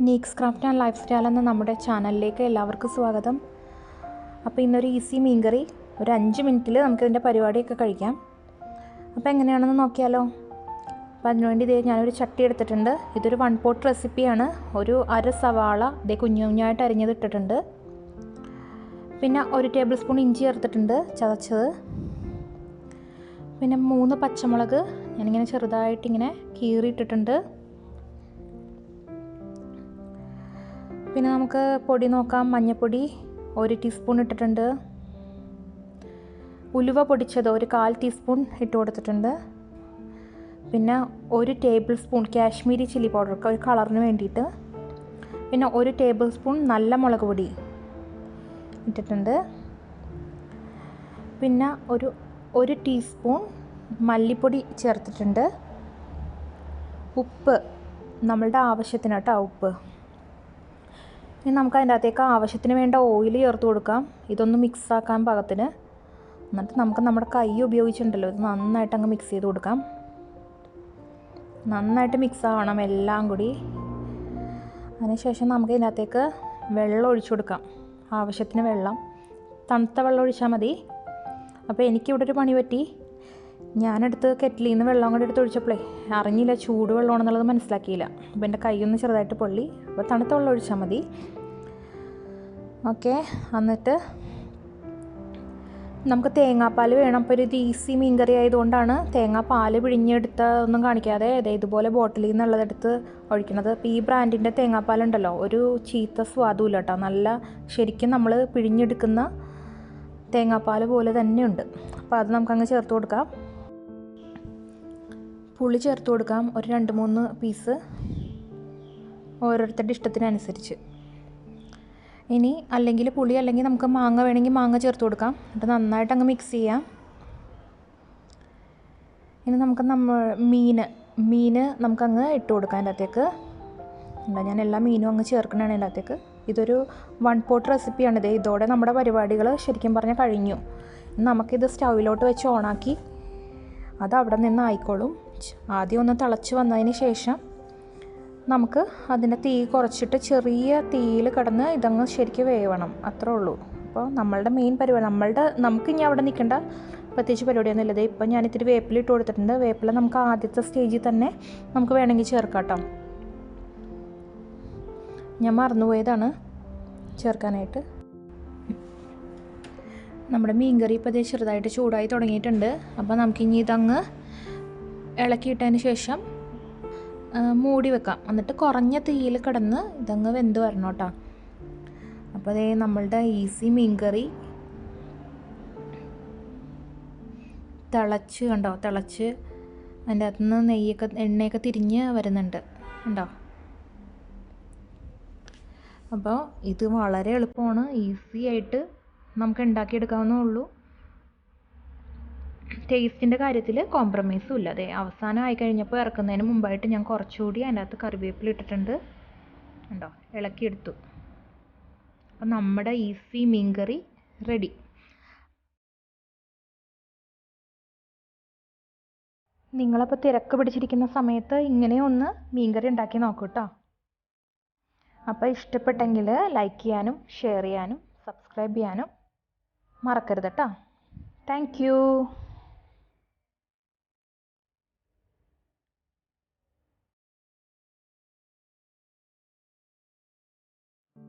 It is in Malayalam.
നീക്സ് ക്രാഫ്റ്റ് ആൻഡ് ലൈഫ് സ്റ്റൈൽ എന്ന നമ്മുടെ ചാനലിലേക്ക് എല്ലാവർക്കും സ്വാഗതം. അപ്പോൾ ഇന്നൊരു ഈസി മീൻകറി ഒരു 5 മിനിറ്റിൽ നമുക്കിതിൻ്റെ പരിപാടിയൊക്കെ കഴിക്കാം. അപ്പോൾ എങ്ങനെയാണെന്ന് നോക്കിയാലോ. അപ്പോൾ അതിനുവേണ്ടി ഞാനൊരു ചട്ടി എടുത്തിട്ടുണ്ട്. ഇതൊരു 1 പോട്ട് റെസിപ്പിയാണ്. ഒരു അര സവാള കുഞ്ഞു കുഞ്ഞായിട്ട് അരിഞ്ഞത് ഇട്ടിട്ടുണ്ട്. പിന്നെ 1 ടേബിൾ സ്പൂൺ ഇഞ്ചി ചേർത്തിട്ടുണ്ട് ചതച്ചത്. പിന്നെ 3 പച്ചമുളക് ഞാനിങ്ങനെ ചെറുതായിട്ടിങ്ങനെ കീറിയിട്ടിട്ടുണ്ട്. പിന്നെ നമുക്ക് പൊടി നോക്കാം. മഞ്ഞൾപ്പൊടി 1 ടീസ്പൂൺ ഇട്ടിട്ടുണ്ട്. ഉലുവ പൊടിച്ചത് ഒരു 1/4 ടീസ്പൂൺ ഇട്ട് കൊടുത്തിട്ടുണ്ട്. പിന്നെ 1 table spoon Kashmiri chilli powder ഒരു കളറിന് വേണ്ടിയിട്ട്. പിന്നെ 1 ടേബിൾ സ്പൂൺ നല്ല മുളക് പൊടി ഇട്ടിട്ടുണ്ട്. പിന്നെ ഒരു ടീസ്പൂൺ മല്ലിപ്പൊടി ചേർത്തിട്ടുണ്ട്. ഉപ്പ് നമ്മളുടെ ആവശ്യത്തിന് കേട്ടോ, ഉപ്പ്. ഇനി നമുക്ക് അതിൻ്റെ അകത്തേക്ക് ആവശ്യത്തിന് വേണ്ട ഓയിൽ ചേർത്ത് കൊടുക്കാം. ഇതൊന്ന് മിക്സാക്കാൻ പാകത്തിന്. എന്നിട്ട് നമുക്ക് നമ്മുടെ കൈ ഉപയോഗിച്ചിട്ടുണ്ടല്ലോ, ഇത് നന്നായിട്ട് അങ്ങ് മിക്സ് ചെയ്ത് കൊടുക്കാം. നന്നായിട്ട് മിക്സ് ആവണം എല്ലാം കൂടി. അതിനുശേഷം നമുക്ക് ഇതിനകത്തേക്ക് വെള്ളം ഒഴിച്ചു കൊടുക്കാം. ആവശ്യത്തിന് വെള്ളം, തണുത്ത വെള്ളം ഒഴിച്ചാൽ മതി. അപ്പോൾ എനിക്കിവിടെ ഒരു പണി പറ്റി. ഞാനെടുത്ത് കെറ്റിലിൽ നിന്ന് വെള്ളം കൂടെ എടുത്ത് ഒഴിച്ചപ്പോഴേ അറിഞ്ഞില്ല ചൂട് വെള്ളമാണെന്നുള്ളത് മനസ്സിലാക്കിയില്ല. അപ്പോൾ എൻ്റെ കൈയൊന്ന് ചെറുതായിട്ട് പൊള്ളി. അപ്പോൾ തണുത്ത വെള്ളം ഒഴിച്ചാൽ മതി. ഓക്കെ, എന്നിട്ട് നമുക്ക് തേങ്ങാപ്പാൽ വേണം. അപ്പോൾ ഇത് ഈസി മീൻകറി ആയതുകൊണ്ടാണ് തേങ്ങാപ്പാൽ പിഴിഞ്ഞെടുത്തൊന്നും കാണിക്കാതെ ഇതുപോലെ ബോട്ടിലിൽ നിന്നുള്ളതെടുത്ത് ഒഴിക്കുന്നത്. അപ്പോൾ ഈ ബ്രാൻഡിൻ്റെ തേങ്ങാപ്പാലുണ്ടല്ലോ, ഒരു ചീത്ത സ്വാദുമില്ല കേട്ടോ. നല്ല ശരിക്കും നമ്മൾ പിഴിഞ്ഞെടുക്കുന്ന തേങ്ങാപ്പാൽ പോലെ തന്നെയുണ്ട്. അപ്പോൾ അത് നമുക്കങ്ങ് ചേർത്ത് കൊടുക്കാം. പുളി ചേർത്ത് കൊടുക്കാം. ഒരു 2-3 പീസ് ഓരോരുത്തരുടെ ഇഷ്ടത്തിനനുസരിച്ച്. ഇനി അല്ലെങ്കിൽ പുളി അല്ലെങ്കിൽ നമുക്ക് മാങ്ങ വേണമെങ്കിൽ മാങ്ങ ചേർത്ത് കൊടുക്കാം. എന്നിട്ട് നന്നായിട്ട് അങ്ങ് മിക്സ് ചെയ്യാം. ഇനി നമുക്ക് മീൻ നമുക്കങ്ങ് ഇട്ട് കൊടുക്കാം അതിൻ്റെ അകത്തേക്ക്. ഞാൻ എല്ലാ മീനും അങ്ങ് ചേർക്കണതാണ് അതിൻ്റെ അകത്തേക്ക്. ഇതൊരു 1 പോട്ട് റെസിപ്പിയാണിത്. ഇതോടെ നമ്മുടെ പരിപാടികൾ ശരിക്കും പറഞ്ഞാൽ കഴിഞ്ഞു. നമുക്കിത് സ്റ്റൗവിലോട്ട് വെച്ച് ഓണാക്കി അത് അവിടെ നിന്ന് ആയിക്കോളും. ആദ്യം ഒന്ന് തിളച്ച് വന്നതിന് ശേഷം നമുക്ക് അതിൻ്റെ തീ കുറച്ചിട്ട് ചെറിയ തീയിൽ കിടന്ന് ഇതങ്ങ് ശരിക്കും വേവണം. അത്രേ ഉള്ളൂ. അപ്പോൾ നമ്മളുടെ മെയിൻ പരിപാടി നമുക്കിനി അവിടെ നിൽക്കേണ്ട പ്രത്യേകിച്ച് പരിപാടിയൊന്നും ഇല്ലത്. ഇപ്പോൾ ഞാനിത്തിരി വേപ്പില ഇട്ട് കൊടുത്തിട്ടുണ്ട്. വേപ്പില നമുക്ക് ആദ്യത്തെ സ്റ്റേജിൽ തന്നെ നമുക്ക് വേണമെങ്കിൽ ചേർക്കാം കേട്ടോ. ഞാൻ മറന്നുപോയതാണ് ചേർക്കാനായിട്ട്. നമ്മുടെ മീൻകറി ഇപ്പോൾ ചെറുതായിട്ട് ചൂടായി തുടങ്ങിയിട്ടുണ്ട്. അപ്പോൾ നമുക്കിനി ഇതങ്ങ് ഇളക്കിയിട്ടതിന് ശേഷം മൂടി വെക്കാം. എന്നിട്ട് കുറഞ്ഞ തീയിൽ കിടന്ന് ഇതങ്ങ് വെന്ത് വരണം കേട്ടോ. അപ്പോൾ നമ്മളുടെ ഈസി മീൻകറി തിളച്ച് അതിൻ്റെ അകത്തു നിന്ന് എണ്ണയൊക്കെ തിരിഞ്ഞ് വരുന്നുണ്ട് കണ്ടോ. അപ്പോൾ ഇത് വളരെ എളുപ്പമാണ്. ഈസി ആയിട്ട് നമുക്ക് ഉണ്ടാക്കിയെടുക്കാവുന്നേ ഉള്ളൂ. ടേസ്റ്റിൻ്റെ കാര്യത്തിൽ കോംപ്രമൈസും ഇല്ല. അവസാനം ആയിക്കഴിഞ്ഞപ്പോൾ ഇറക്കുന്നതിന് മുമ്പായിട്ട് ഞാൻ കുറച്ചുകൂടി അതിൻ്റെ അകത്ത് കറിവേപ്പില ഇട്ടിട്ടുണ്ട് കണ്ടോ, ഇളക്കിയെടുത്തു. അപ്പം നമ്മുടെ ഈസി മീൻകറി റെഡി. നിങ്ങളപ്പോൾ തിരക്ക് പിടിച്ചിരിക്കുന്ന സമയത്ത് ഇങ്ങനെ ഒന്ന് മീൻകറി ഉണ്ടാക്കി നോക്കൂ കേട്ടോ. അപ്പോൾ ഇഷ്ടപ്പെട്ടെങ്കിൽ ലൈക്ക് ചെയ്യാനും ഷെയർ ചെയ്യാനും സബ്സ്ക്രൈബ് ചെയ്യാനും മറക്കരുത് കേട്ടോ. Thank you.